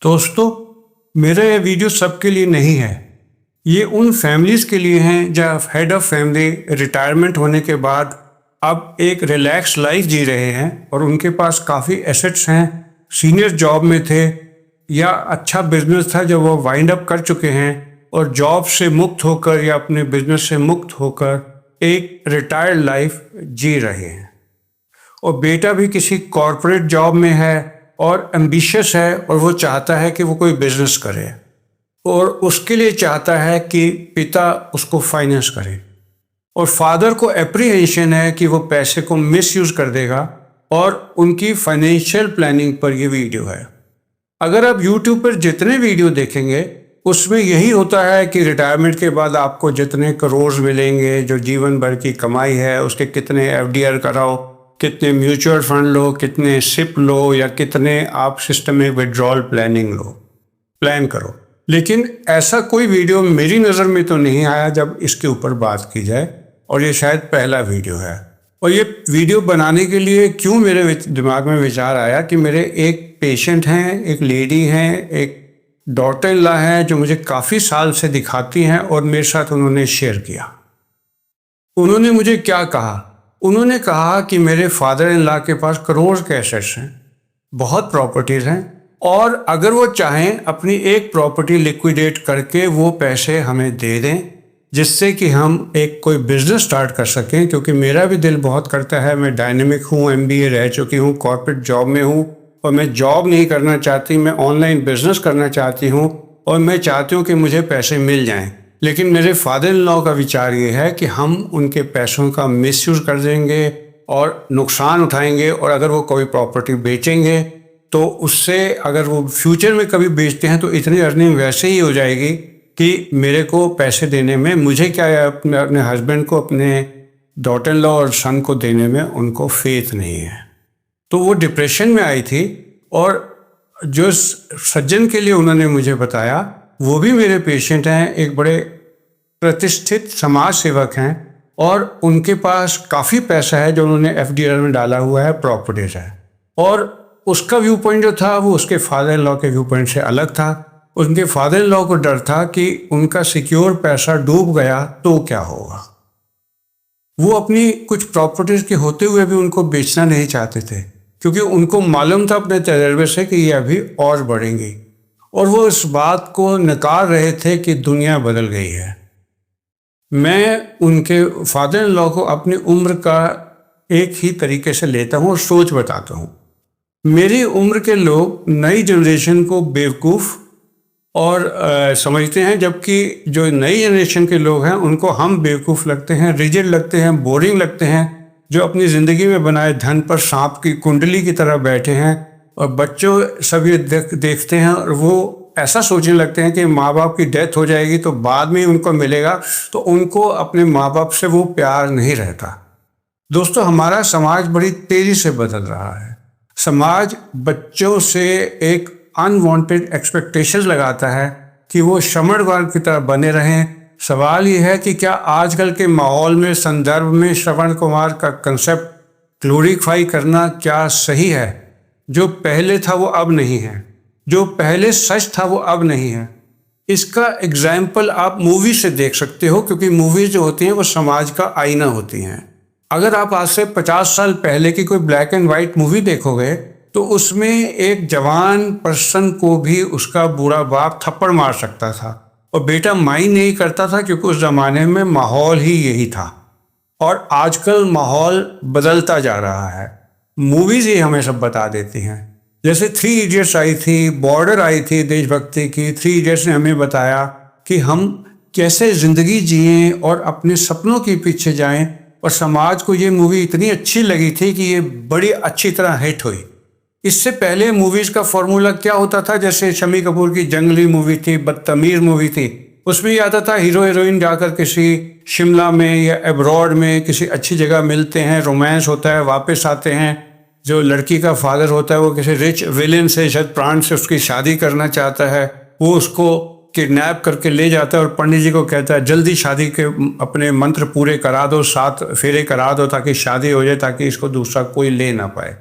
दोस्तों, मेरा ये वीडियो सबके लिए नहीं है। ये उन फैमिलीज़ के लिए हैं जहाँ हेड ऑफ़ फैमिली रिटायरमेंट होने के बाद अब एक रिलैक्स लाइफ जी रहे हैं और उनके पास काफ़ी एसेट्स हैं, सीनियर जॉब में थे या अच्छा बिजनेस था जो वो वाइंड अप कर चुके हैं और जॉब से मुक्त होकर या अपने बिजनेस से मुक्त होकर एक रिटायर्ड लाइफ जी रहे हैं। और बेटा भी किसी कॉरपोरेट जॉब में है और एम्बिशियस है और वो चाहता है कि वो कोई बिजनेस करे और उसके लिए चाहता है कि पिता उसको फाइनेंस करे। और फादर को एप्रीहेंशन है कि वो पैसे को मिसयूज कर देगा और उनकी फाइनेंशियल प्लानिंग पर ये वीडियो है। अगर आप YouTube पर जितने वीडियो देखेंगे उसमें यही होता है कि रिटायरमेंट के बाद आपको जितने करोड़ मिलेंगे, जो जीवन भर की कमाई है उसके कितने FDR कराओ, कितने म्यूचुअल फंड लो, कितने सिप लो या कितने आप सिस्टम विड्रॉल प्लान करो। लेकिन ऐसा कोई वीडियो मेरी नज़र में तो नहीं आया जब इसके ऊपर बात की जाए, और ये शायद पहला वीडियो है। और ये वीडियो बनाने के लिए क्यों मेरे दिमाग में विचार आया कि मेरे एक पेशेंट हैं, एक लेडी हैं, एक डॉटर इन लॉ है जो मुझे काफ़ी साल से दिखाती हैं और मेरे साथ उन्होंने शेयर किया। उन्होंने मुझे क्या कहा? उन्होंने कहा कि मेरे फादर इन लॉ के पास करोड़ के एसेट्स हैं, बहुत प्रॉपर्टीज़ हैं, और अगर वो चाहें अपनी एक प्रॉपर्टी लिक्विडेट करके वो पैसे हमें दे दें जिससे कि हम एक कोई बिजनेस स्टार्ट कर सकें। क्योंकि मेरा भी दिल बहुत करता है, मैं डायनेमिक हूँ, MBA रह चुकी हूँ, कॉर्पोरेट जॉब में हूँ और मैं जॉब नहीं करना चाहती, मैं ऑनलाइन बिजनेस करना चाहती हूँ और मैं चाहती हूँ कि मुझे पैसे मिल जाएं। लेकिन मेरे फादर इन लॉ का विचार ये है कि हम उनके पैसों का मिसयूज कर देंगे और नुकसान उठाएंगे, और अगर वो कोई प्रॉपर्टी बेचेंगे तो उससे अगर वो फ्यूचर में कभी बेचते हैं तो इतनी अर्निंग वैसे ही हो जाएगी कि मेरे को पैसे देने में, मुझे क्या है, अपने हस्बैंड को, अपने डॉटर इन लॉ और सन को देने में उनको फेथ नहीं है। तो वो डिप्रेशन में आई थी, और जो सज्जन के लिए उन्होंने मुझे बताया वो भी मेरे पेशेंट हैं, एक बड़े प्रतिष्ठित समाज सेवक हैं और उनके पास काफ़ी पैसा है जो उन्होंने FDR में डाला हुआ है, प्रॉपर्टीज है। और उसका व्यू पॉइंट जो था वो उसके फादर इन लॉ के व्यू पॉइंट से अलग था। उनके फादर इन लॉ को डर था कि उनका सिक्योर पैसा डूब गया तो क्या होगा। वो अपनी कुछ प्रॉपर्टीज के होते हुए भी उनको बेचना नहीं चाहते थे क्योंकि उनको मालूम था अपने तजर्बे से कि ये अभी और बढ़ेंगी, और वो इस बात को नकार रहे थे कि दुनिया बदल गई है। मैं उनके फादर इन लॉ को अपनी उम्र का एक ही तरीके से लेता हूँ और सोच बताता हूँ। मेरी उम्र के लोग नई जनरेशन को बेवकूफ़ और समझते हैं, जबकि जो नई जनरेशन के लोग हैं उनको हम बेवकूफ़ लगते हैं, रिजिड लगते हैं, बोरिंग लगते हैं, जो अपनी ज़िंदगी में बनाए धन पर सांप की कुंडली की तरह बैठे हैं। और बच्चों सब ये देखते हैं और वो ऐसा सोचने लगते हैं कि माँ बाप की डेथ हो जाएगी तो बाद में ही उनको मिलेगा, तो उनको अपने माँ बाप से वो प्यार नहीं रहता। दोस्तों, हमारा समाज बड़ी तेज़ी से बदल रहा है। समाज बच्चों से एक अनवांटेड एक्सपेक्टेशंस लगाता है कि वो श्रवणगौर की तरह बने रहें। सवाल ये है कि क्या आजकल के माहौल में, संदर्भ में श्रवण कुमार का कंसेप्ट ग्लोरीफाई करना क्या सही है? जो पहले था वो अब नहीं है, जो पहले सच था वो अब नहीं है। इसका एग्जाम्पल आप मूवी से देख सकते हो, क्योंकि मूवीज जो होती हैं वो समाज का आईना होती हैं। अगर आप आज से 50 साल पहले की कोई ब्लैक एंड वाइट मूवी देखोगे तो उसमें एक जवान पर्सन को भी उसका बूढ़ा बाप थप्पड़ मार सकता था और बेटा माइंड नहीं करता था, क्योंकि उस जमाने में माहौल ही यही था। और आजकल माहौल बदलता जा रहा है, मूवीज ही हमें सब बता देती हैं। जैसे 3 इडियट्स आई थी, बॉर्डर आई थी देशभक्ति की। 3 इडियट्स ने हमें बताया कि हम कैसे ज़िंदगी जिएं और अपने सपनों के पीछे जाएं, और समाज को ये मूवी इतनी अच्छी लगी थी कि ये बड़ी अच्छी तरह हिट हुई। इससे पहले मूवीज़ का फॉर्मूला क्या होता था? जैसे शम्मी कपूर की जंगली मूवी थी, बदतमीज मूवी थी, उसमें ये आता था हीरो हीरोइन जाकर किसी शिमला में या अब्रॉड में किसी अच्छी जगह मिलते हैं, रोमांस होता है, वापस आते हैं। जो लड़की का फादर होता है वो किसी रिच विलेन से, शायद प्राण से उसकी शादी करना चाहता है, वो उसको किडनैप करके ले जाता है और पंडित जी को कहता है जल्दी शादी के अपने मंत्र पूरे करा दो, 7 फेरे करा दो ताकि शादी हो जाए, ताकि इसको दूसरा कोई ले ना पाए।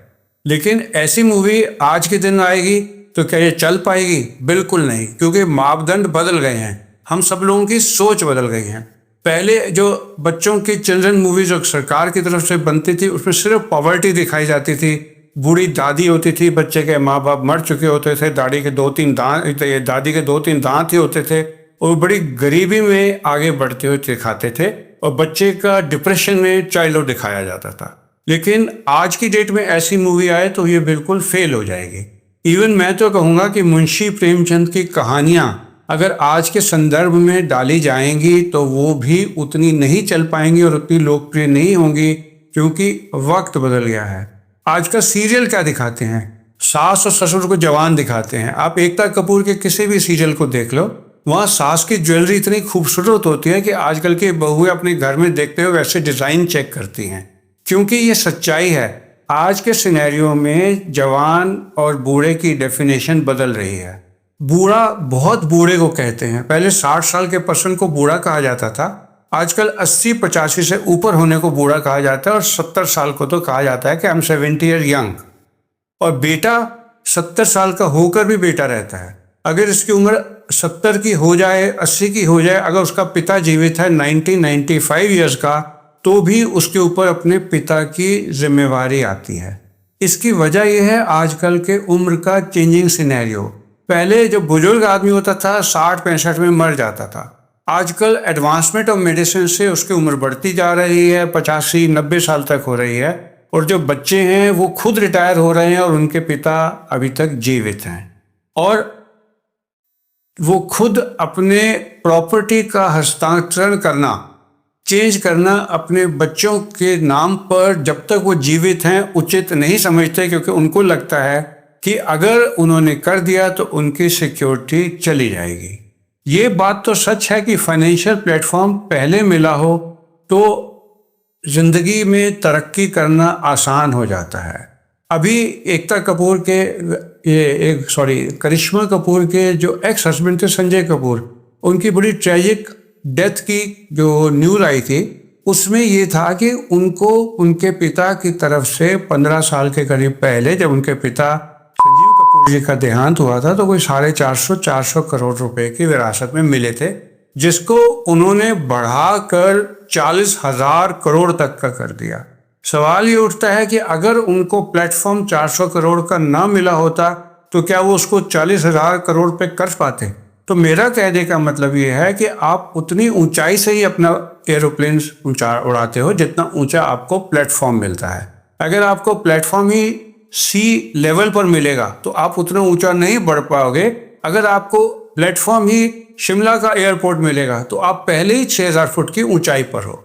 लेकिन ऐसी मूवी आज के दिन आएगी तो क्या ये चल पाएगी? बिल्कुल नहीं, क्योंकि मापदंड बदल गए हैं, हम सब लोगों की सोच बदल गई है। पहले जो बच्चों की चिल्ड्रन मूवी जो सरकार की तरफ से बनती थी उसमें सिर्फ पॉवर्टी दिखाई जाती थी, बूढ़ी दादी होती थी, बच्चे के माँ बाप मर चुके होते थे, दादी के 2-3 दांत ही होते थे और बड़ी गरीबी में आगे बढ़ते हुए दिखाते थे और बच्चे का डिप्रेशन में चाइल्डहुड दिखाया जाता था। लेकिन आज की डेट में ऐसी मूवी आए तो ये बिल्कुल फेल हो जाएगी। इवन मैं तो कहूँगा कि मुंशी प्रेमचंद की कहानियाँ अगर आज के संदर्भ में डाली जाएंगी तो वो भी उतनी नहीं चल पाएंगी और उतनी लोकप्रिय नहीं होंगी, क्योंकि वक्त बदल गया है। आज का सीरियल क्या दिखाते हैं? सास और ससुर को जवान दिखाते हैं। आप एकता कपूर के किसी भी सीरियल को देख लो, वहाँ सास की ज्वेलरी इतनी खूबसूरत होती है कि आजकल की बहुएं अपने घर में देखते हुए वैसे डिज़ाइन चेक करती हैं, क्योंकि ये सच्चाई है। आज के सिनेरियो में जवान और बूढ़े की डेफिनेशन बदल रही है। बूढ़ा बहुत बूढ़े को कहते हैं, पहले 60 साल के पर्सन को बूढ़ा कहा जाता था, आजकल 80-85 से ऊपर होने को बूढ़ा कहा जाता है और 70 साल को तो कहा जाता है कि आई एम 70 ईयर यंग। और बेटा 70 साल का होकर भी बेटा रहता है। अगर इसकी उम्र 70 की हो जाए, 80 की हो जाए, अगर उसका पिता जीवित है 95 ईयर्स का, तो भी उसके ऊपर अपने पिता की जिम्मेवारी आती है। इसकी वजह यह है आजकल के उम्र का चेंजिंग सिनेरियो। पहले जो बुजुर्ग आदमी होता था 60-65 में मर जाता था, आजकल एडवांसमेंट ऑफ मेडिसिन से उसकी उम्र बढ़ती जा रही है, 85-90 साल तक हो रही है। और जो बच्चे हैं वो खुद रिटायर हो रहे हैं और उनके पिता अभी तक जीवित हैं, और वो खुद अपने प्रॉपर्टी का हस्तांतरण करना, चेंज करना अपने बच्चों के नाम पर जब तक वो जीवित हैं उचित नहीं समझते, क्योंकि उनको लगता है कि अगर उन्होंने कर दिया तो उनकी सिक्योरिटी चली जाएगी। ये बात तो सच है कि फाइनेंशियल प्लेटफॉर्म पहले मिला हो तो जिंदगी में तरक्की करना आसान हो जाता है। अभी एकता कपूर के करिश्मा कपूर के जो एक्स हस्बैंड थे संजय कपूर, उनकी बड़ी ट्रेजिक डेथ की जो न्यूज़ आई थी, उसमें ये था कि उनको उनके पिता की तरफ से 15 साल के करीब पहले, जब उनके पिता संजीव कपूर जी का देहांत हुआ था, तो कोई 450 करोड़ रुपए की विरासत में मिले थे, जिसको उन्होंने बढ़ाकर 40,000 करोड़ तक का कर दिया। सवाल ये उठता है कि अगर उनको प्लेटफॉर्म 400 करोड़ का ना मिला होता तो क्या वो उसको 40,000 करोड़ पे कर पाते? तो मेरा कहने का मतलब ये है कि आप उतनी ऊंचाई से ही अपना एरोप्लेन उड़ाते हो जितना ऊंचा आपको प्लेटफॉर्म मिलता है। अगर आपको प्लेटफॉर्म ही सी लेवल पर मिलेगा तो आप उतना ऊंचा नहीं बढ़ पाओगे। अगर आपको प्लेटफॉर्म ही शिमला का एयरपोर्ट मिलेगा तो आप पहले ही 6,000 फुट की ऊंचाई पर हो।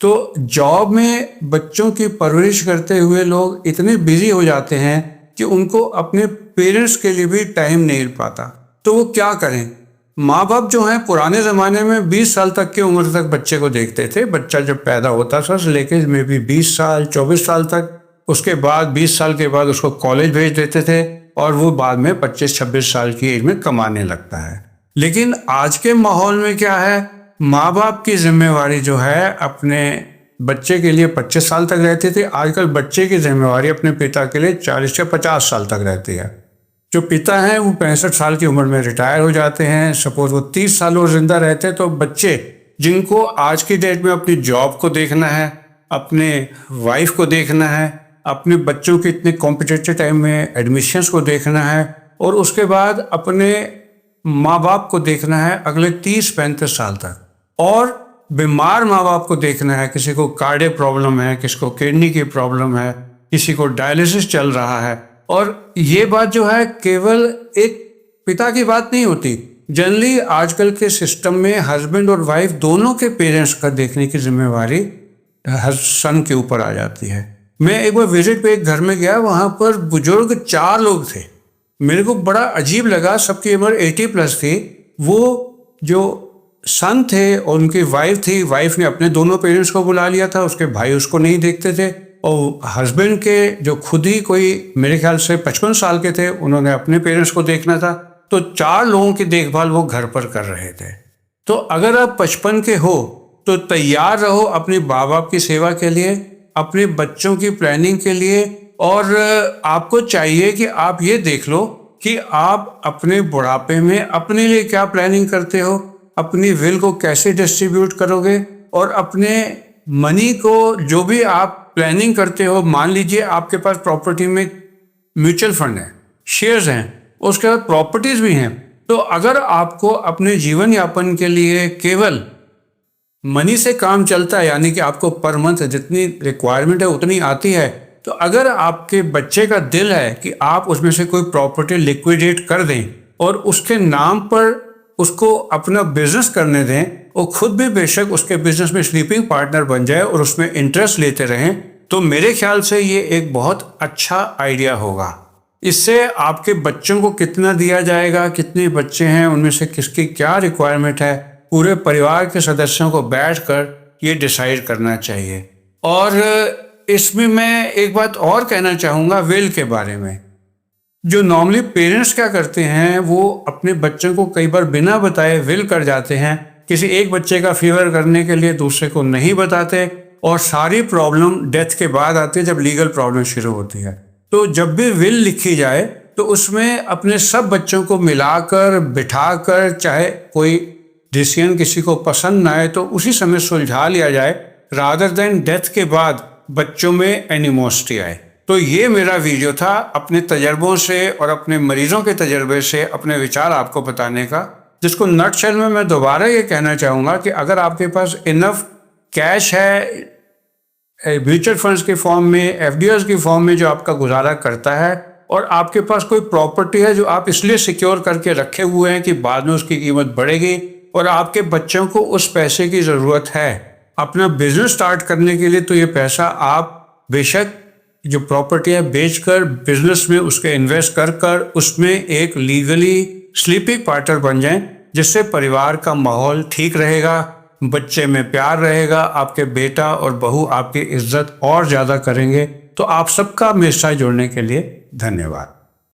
तो जॉब में बच्चों की परवरिश करते हुए लोग इतने बिजी हो जाते हैं कि उनको अपने पेरेंट्स के लिए भी टाइम नहीं मिल पाता। तो वो क्या करें? माँ बाप जो हैं पुराने ज़माने में 20 साल तक की उम्र तक बच्चे को देखते थे। बच्चा जब पैदा होता था लेकिन में भी 20 साल 24 साल तक, उसके बाद 20 साल के बाद उसको कॉलेज भेज देते थे और वो बाद में 25-26 साल की एज में कमाने लगता है। लेकिन आज के माहौल में क्या है, माँ बाप की जिम्मेवारी जो है अपने बच्चे के लिए 25 साल तक रहती थी, आजकल बच्चे की जिम्मेवारी अपने पिता के लिए 40 से 50 साल तक रहती है। जो पिता हैं वो 65 साल की उम्र में रिटायर हो जाते हैं। सपोज वो 30 साल और जिंदा रहते हैं, तो बच्चे जिनको आज की डेट में अपनी जॉब को देखना है, अपने वाइफ को देखना है, अपने बच्चों के इतने कॉम्पिटिटिव टाइम में एडमिशन्स को देखना है, और उसके बाद अपने माँ बाप को देखना है अगले 30-35 साल तक, और बीमार माँ बाप को देखना है। किसी को कार्डियक प्रॉब्लम है, किसी को किडनी की प्रॉब्लम है, किसी को डायलिसिस चल रहा है। और ये बात जो है केवल एक पिता की बात नहीं होती। जनरली आजकल के सिस्टम में हस्बैंड और वाइफ दोनों के पेरेंट्स का देखने की जिम्मेवारी सन के ऊपर आ जाती है। मैं एक बार विजिट पे एक घर में गया, वहाँ पर बुजुर्ग 4 लोग थे। मेरे को बड़ा अजीब लगा, सबकी उम्र 80+ थी। वो जो सन थे और उनकी वाइफ थी, वाइफ ने अपने दोनों पेरेंट्स को बुला लिया था, उसके भाई उसको नहीं देखते थे, और हस्बैंड के जो खुद ही कोई मेरे ख्याल से 55 साल के थे, उन्होंने अपने पेरेंट्स को देखना था। तो 4 लोगों की देखभाल वो घर पर कर रहे थे। तो अगर आप 55 के हो तो तैयार रहो अपने माँ बाप की सेवा के लिए, अपने बच्चों की प्लानिंग के लिए, और आपको चाहिए कि आप ये देख लो कि आप अपने बुढ़ापे में अपने लिए क्या प्लानिंग करते हो, अपनी विल को कैसे डिस्ट्रीब्यूट करोगे, और अपने मनी को जो भी आप प्लानिंग करते हो, मान लीजिए आपके पास प्रॉपर्टी में म्यूचुअल फंड है, शेयर्स हैं, उसके बाद प्रॉपर्टीज भी हैं, तो अगर आपको अपने जीवन यापन के लिए केवल मनी से काम चलता है, यानी कि आपको पर मंथ जितनी रिक्वायरमेंट है उतनी आती है, तो अगर आपके बच्चे का दिल है कि आप उसमें से कोई प्रॉपर्टी लिक्विडेट कर दें और उसके नाम पर उसको अपना बिजनेस करने दें, वो खुद भी बेशक उसके बिजनेस में स्लीपिंग पार्टनर बन जाए और उसमें इंटरेस्ट लेते रहें, तो मेरे ख्याल से ये एक बहुत अच्छा आइडिया होगा। इससे आपके बच्चों को कितना दिया जाएगा, कितने बच्चे हैं, उनमें से किसकी क्या रिक्वायरमेंट है, पूरे परिवार के सदस्यों को बैठकर ये डिसाइड करना चाहिए। और इसमें मैं एक बात और कहना चाहूँगा विल के बारे में। जो नॉर्मली पेरेंट्स क्या करते हैं, वो अपने बच्चों को कई बार बिना बताए विल कर जाते हैं, किसी एक बच्चे का फेवर करने के लिए दूसरे को नहीं बताते, और सारी प्रॉब्लम डेथ के बाद आती है जब लीगल प्रॉब्लम शुरू होती है। तो जब भी विल लिखी जाए तो उसमें अपने सब बच्चों को मिलाकर बिठाकर, चाहे कोई डिसीजन किसी को पसंद ना आए तो उसी समय सुलझा लिया जाए, रादर देन डेथ के बाद बच्चों में एनिमोसिटी आए। तो ये मेरा वीडियो था अपने तजर्बों से और अपने मरीजों के तजर्बे से अपने विचार आपको बताने का, जिसको नटशेल में मैं दोबारा ये कहना चाहूँगा कि अगर आपके पास इनफ कैश है म्यूचुअल फंड्स के फॉर्म में, एफडीआर की फॉर्म में, जो आपका गुजारा करता है, और आपके पास कोई प्रॉपर्टी है जो आप इसलिए सिक्योर करके रखे हुए हैं कि बाद में उसकी कीमत बढ़ेगी, और आपके बच्चों को उस पैसे की ज़रूरत है अपना बिजनेस स्टार्ट करने के लिए, तो ये पैसा आप बेशक जो प्रॉपर्टी है बेचकर बिजनेस में उसके इन्वेस्ट कर उसमें एक लीगली स्लीपिंग पार्टनर बन जाएं, जिससे परिवार का माहौल ठीक रहेगा, बच्चे में प्यार रहेगा, आपके बेटा और बहू आपकी इज्जत और ज़्यादा करेंगे। तो आप सबका मेरे साथ जुड़ने के लिए धन्यवाद।